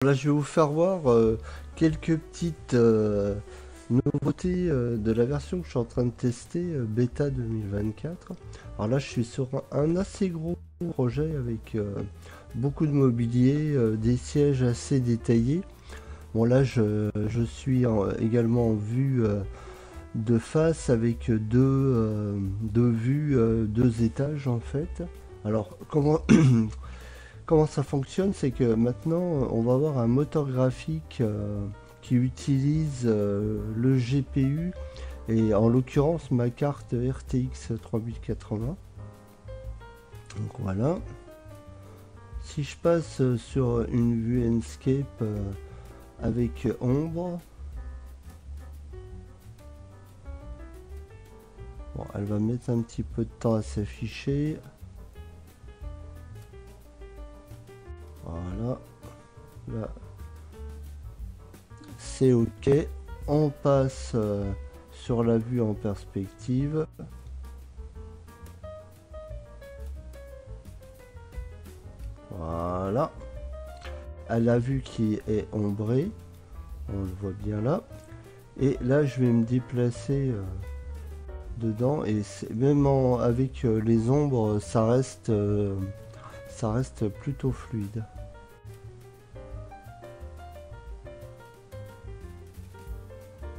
Là, je vais vous faire voir quelques petites nouveautés de la version que je suis en train de tester, bêta 2024. Alors là, je suis sur un assez gros projet avec beaucoup de mobilier, des sièges assez détaillés. Bon, là, je suis également en vue de face avec deux vues, deux étages en fait. Alors, comment ça fonctionne, c'est que maintenant on va avoir un moteur graphique qui utilise le GPU et en l'occurrence ma carte RTX 3080. Donc voilà. Si je passe sur une vue Enscape avec ombre, bon, elle va mettre un petit peu de temps à s'afficher. Voilà. Là, c'est ok. On passe sur la vue en perspective. Voilà. À la vue qui est ombrée. On le voit bien là. Et là, je vais me déplacer dedans. Et même avec les ombres, ça reste plutôt fluide.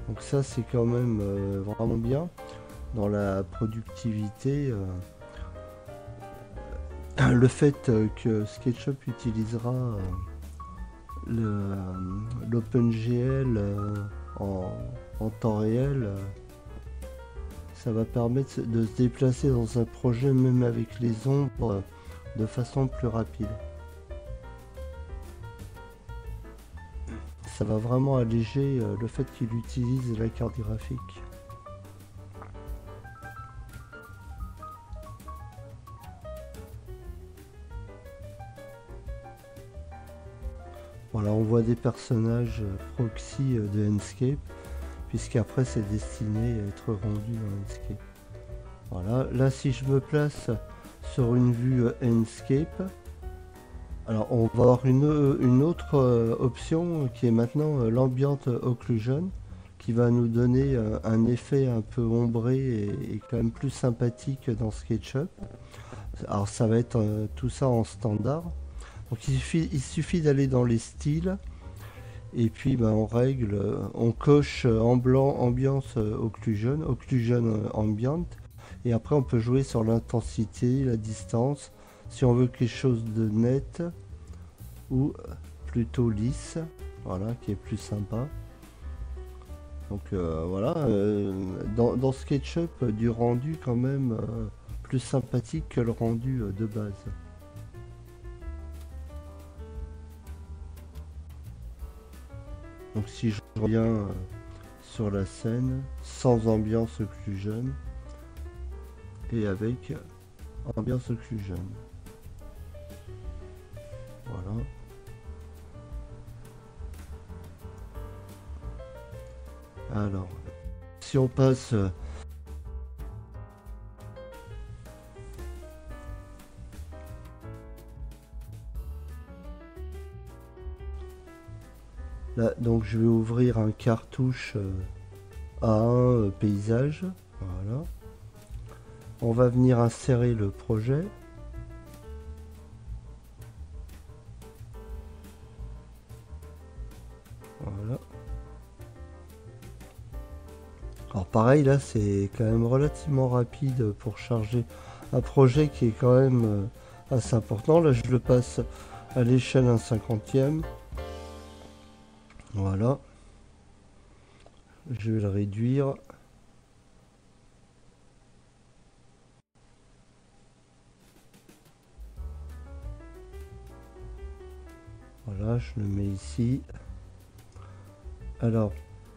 Donc ça, c'est quand même vraiment bien dans la productivité. Le fait que SketchUp utilisera l'OpenGL en temps réel, ça va permettre de se déplacer dans un projet même avec les ombres de façon plus rapide. Ça va vraiment alléger le fait qu'il utilise la carte graphique. Voilà, on voit des personnages proxy de Enscape, puisqu'après c'est destiné à être rendu dans Enscape. Voilà, là si je me place sur une vue Enscape, alors on va avoir une autre option qui est maintenant l'ambient occlusion, qui va nous donner un effet un peu ombré et quand même plus sympathique dans SketchUp. Alors ça va être tout ça en standard. Donc il suffit d'aller dans les styles et puis on règle, on coche en blanc ambiance occlusion ambient, et après on peut jouer sur l'intensité, la distance, si on veut quelque chose de net ou plutôt lisse, voilà, qui est plus sympa. Donc voilà, dans SketchUp, du rendu quand même plus sympathique que le rendu de base. Donc si je reviens sur la scène, sans ambiance occlusion et avec ambiance occlusion. Voilà. Alors, si on passe là, donc je vais ouvrir un cartouche A1 paysage. Voilà. On va venir insérer le projet. Voilà. Alors pareil, là c'est quand même relativement rapide pour charger un projet qui est quand même assez important. Là je le passe à l'échelle 1/50e. Voilà. Je vais le réduire. Voilà, je le mets ici. Alors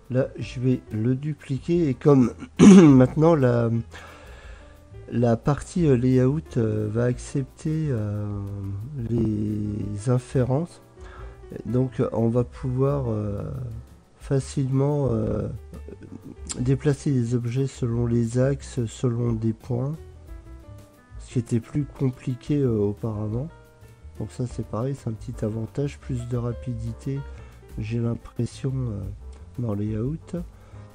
là, je vais le dupliquer et comme maintenant la partie layout va accepter les inférences, donc on va pouvoir facilement déplacer les objets selon les axes, selon des points, ce qui était plus compliqué auparavant. Donc ça c'est pareil, c'est un petit avantage, plus de rapidité, j'ai l'impression dans les layout,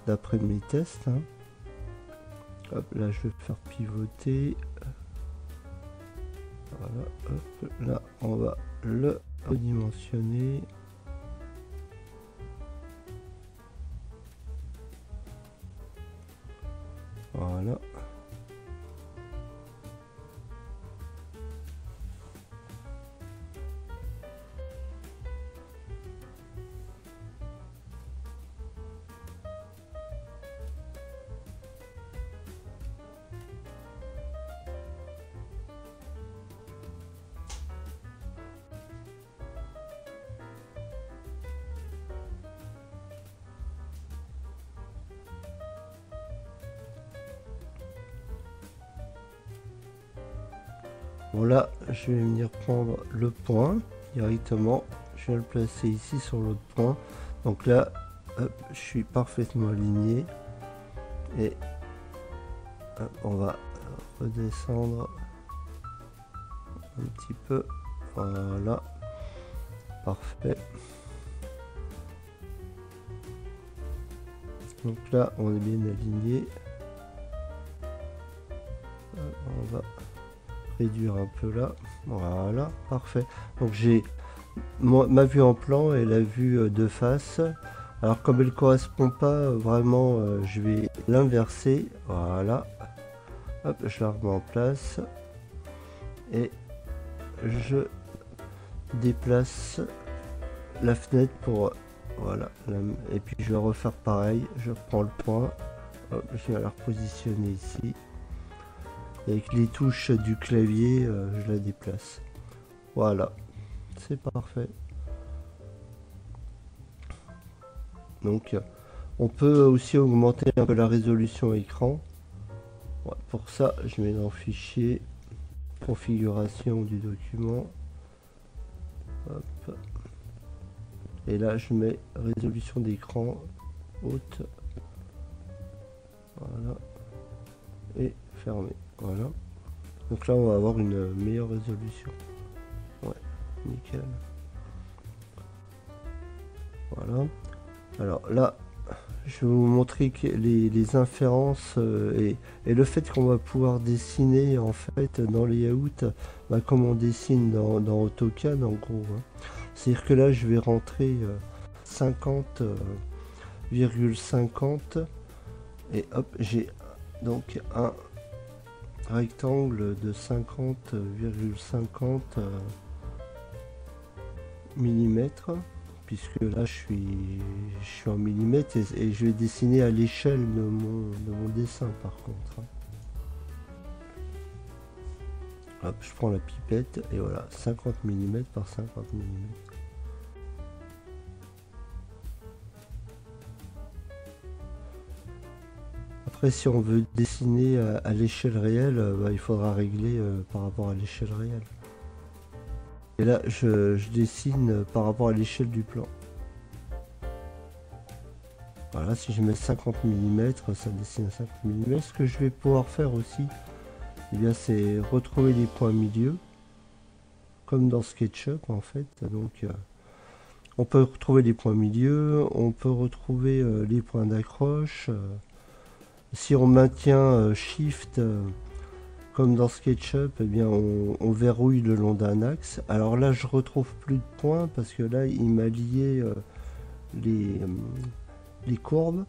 d'après mes tests. Hein. Hop, là je vais faire pivoter. Voilà, hop, là on va le redimensionner. Voilà. Bon là, je vais venir prendre le point directement. Je vais le placer ici sur l'autre point. Donc là, hop, je suis parfaitement aligné. Et hop, on va redescendre un petit peu. Voilà. Parfait. Donc là, on est bien aligné. On va réduire un peu là, voilà, parfait. Donc j'ai ma vue en plan et la vue de face. Alors comme elle correspond pas vraiment, je vais l'inverser, voilà. Hop, je la remets en place et je déplace la fenêtre pour, voilà, et puis je vais refaire pareil, je prends le point, hop, je vais la repositionner ici. Avec les touches du clavier, je la déplace. Voilà, c'est parfait. Donc, on peut aussi augmenter un peu la résolution écran. Ouais, pour ça, je mets dans Fichier, Configuration du document. Hop. Et là, je mets Résolution d'écran haute. Voilà. Et fermé. Voilà. Donc là, on va avoir une meilleure résolution. Ouais, nickel. Voilà. Alors là, je vais vous montrer que les inférences et le fait qu'on va pouvoir dessiner en fait dans les layouts, bah, comme on dessine dans AutoCAD en gros. Hein. C'est-à-dire que là, je vais rentrer 50,50 et hop, j'ai donc un rectangle de 50,50 mm, puisque là je suis en millimètres et je vais dessiner à l'échelle de mon dessin par contre. Hop, je prends la pipette et voilà, 50 mm par 50 mm. Après, si on veut dessiner à l'échelle réelle, bah, il faudra régler par rapport à l'échelle réelle. Et là, je dessine par rapport à l'échelle du plan. Voilà, si je mets 50 mm, ça dessine à 50 mm. Ce que je vais pouvoir faire aussi, eh bien, c'est retrouver les points milieu, comme dans SketchUp en fait. Donc, on peut retrouver les points milieu, on peut retrouver les points d'accroche. Si on maintient Shift comme dans SketchUp, eh bien on verrouille le long d'un axe. Alors là, je retrouve plus de points parce que là, il m'a lié les courbes.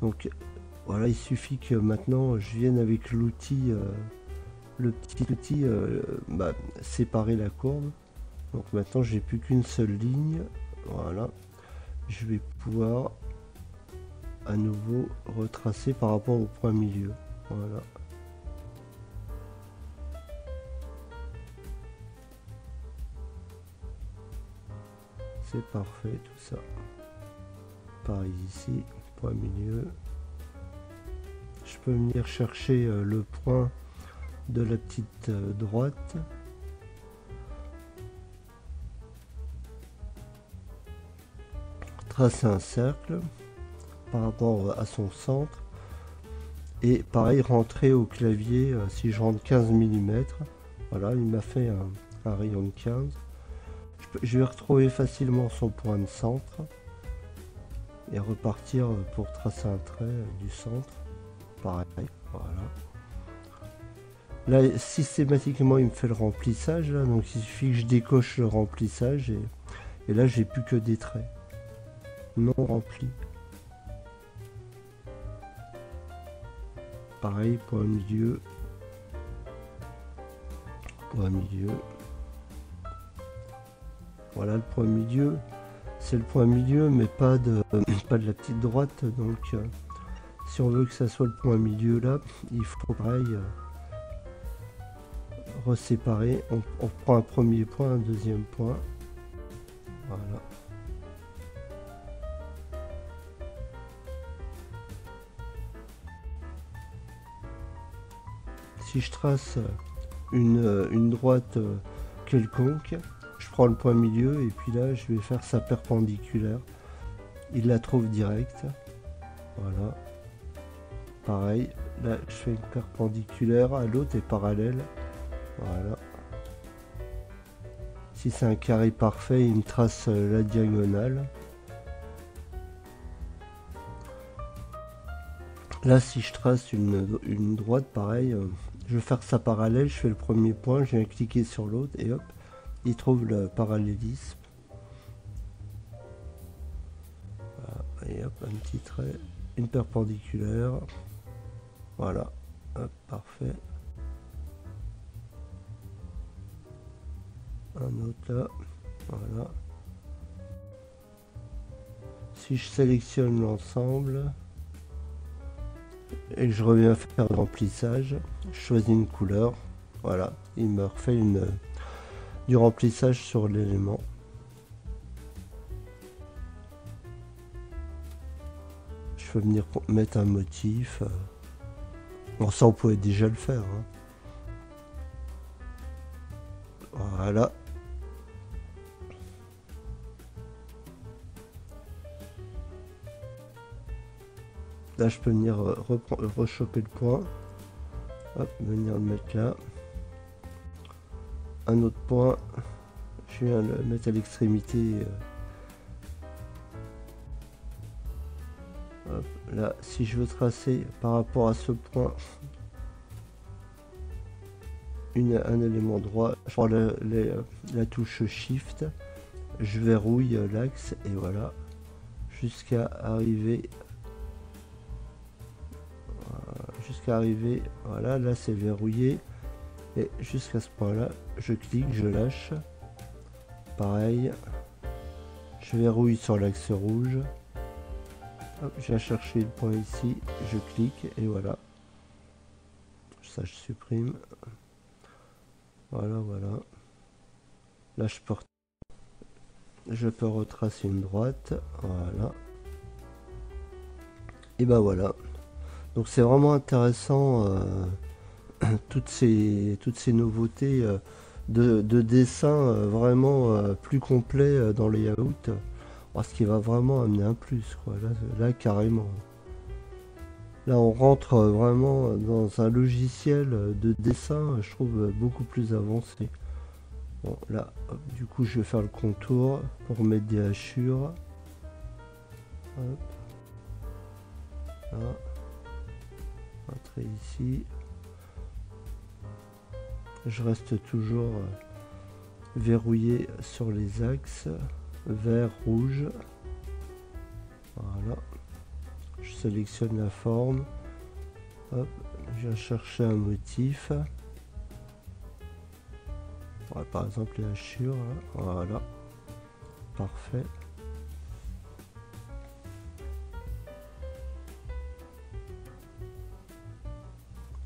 Donc voilà, il suffit que maintenant je vienne avec l'outil, le petit outil, bah, séparer la courbe. Donc maintenant, j'ai plus qu'une seule ligne. Voilà, je vais pouvoir à nouveau retracer par rapport au point milieu. Voilà. C'est parfait tout ça. Pareil ici, point milieu. Je peux venir chercher le point de la petite droite. Tracer un cercle par rapport à son centre et pareil rentrer au clavier si je rentre 15 mm. Voilà, il m'a fait un rayon de 15. je vais retrouver facilement son point de centre et repartir pour tracer un trait du centre. Pareil, voilà. Là, systématiquement, il me fait le remplissage, là, donc il suffit que je décoche le remplissage et là, j'ai plus que des traits non remplis. Pareil, point milieu, point milieu. Voilà le point milieu. C'est le point milieu, mais pas de la petite droite. Donc, si on veut que ça soit le point milieu là, il faut pareil reséparer. On prend un premier point, un deuxième point. Voilà. Si je trace une droite quelconque, je prends le point milieu et puis là je vais faire sa perpendiculaire. Il la trouve direct. Voilà. Pareil, là je fais une perpendiculaire à l'autre et parallèle. Voilà. Si c'est un carré parfait, il me trace la diagonale. Là, si je trace une droite, pareil, je vais faire ça parallèle, je fais le premier point, je viens cliquer sur l'autre et hop, il trouve le parallélisme. Voilà, et hop, un petit trait, une perpendiculaire. Voilà, hop, parfait. Un autre là, voilà. Si je sélectionne l'ensemble et je reviens faire le remplissage, je choisis une couleur, voilà, il me refait du remplissage sur l'élément. Je peux venir mettre un motif. Bon, ça on pouvait déjà le faire, hein. Voilà. Là, je peux venir rechoper le point. Hop, venir le mettre là. Un autre point. Je viens le mettre à l'extrémité. Là, si je veux tracer par rapport à ce point un élément droit, je prends la touche Shift, je verrouille l'axe et voilà, jusqu'à arriver. Voilà, là c'est verrouillé et jusqu'à ce point là je clique, je lâche, pareil, je verrouille sur l'axe rouge. Hop, je viens chercher le point ici, je clique et voilà, ça je supprime. Voilà, voilà, là je peux retracer une droite, voilà, et ben voilà. Donc c'est vraiment intéressant, toutes ces nouveautés de dessin vraiment plus complet dans les layouts, ce qui va vraiment amener un plus, quoi. Là carrément. Là on rentre vraiment dans un logiciel de dessin, je trouve beaucoup plus avancé. Bon là, hop, du coup je vais faire le contour pour mettre des hachures. Hop. Là. Entrer ici, je reste toujours verrouillé sur les axes vert, rouge. Voilà, je sélectionne la forme. Hop, je viens chercher un motif. Ouais, par exemple les hachures, hein. Voilà, parfait.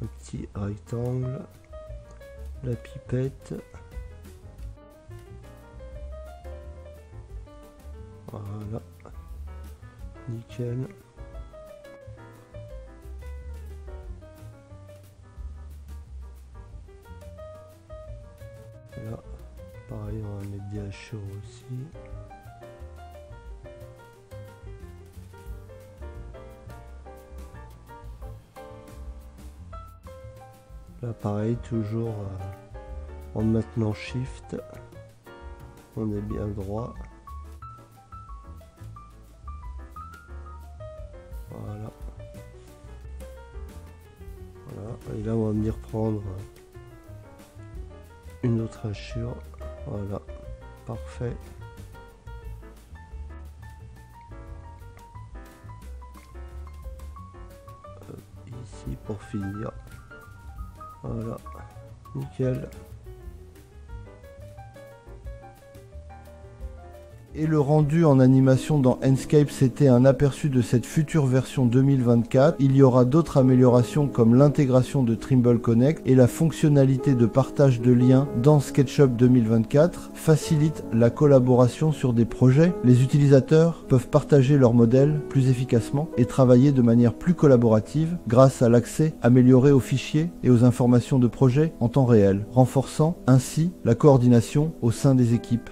Un petit rectangle, la pipette, voilà, nickel. Là, pareil, on va mettre des hachures aussi. Là pareil, toujours en maintenant Shift. on est bien droit. Voilà. Voilà. Et là, on va venir prendre une autre hachure. Voilà. Parfait. Ici pour finir. Voilà. Nickel. Et le rendu en animation dans Enscape, c'était un aperçu de cette future version 2024. Il y aura d'autres améliorations comme l'intégration de Trimble Connect et la fonctionnalité de partage de liens dans SketchUp 2024 facilite la collaboration sur des projets. Les utilisateurs peuvent partager leurs modèles plus efficacement et travailler de manière plus collaborative grâce à l'accès amélioré aux fichiers et aux informations de projet en temps réel, renforçant ainsi la coordination au sein des équipes.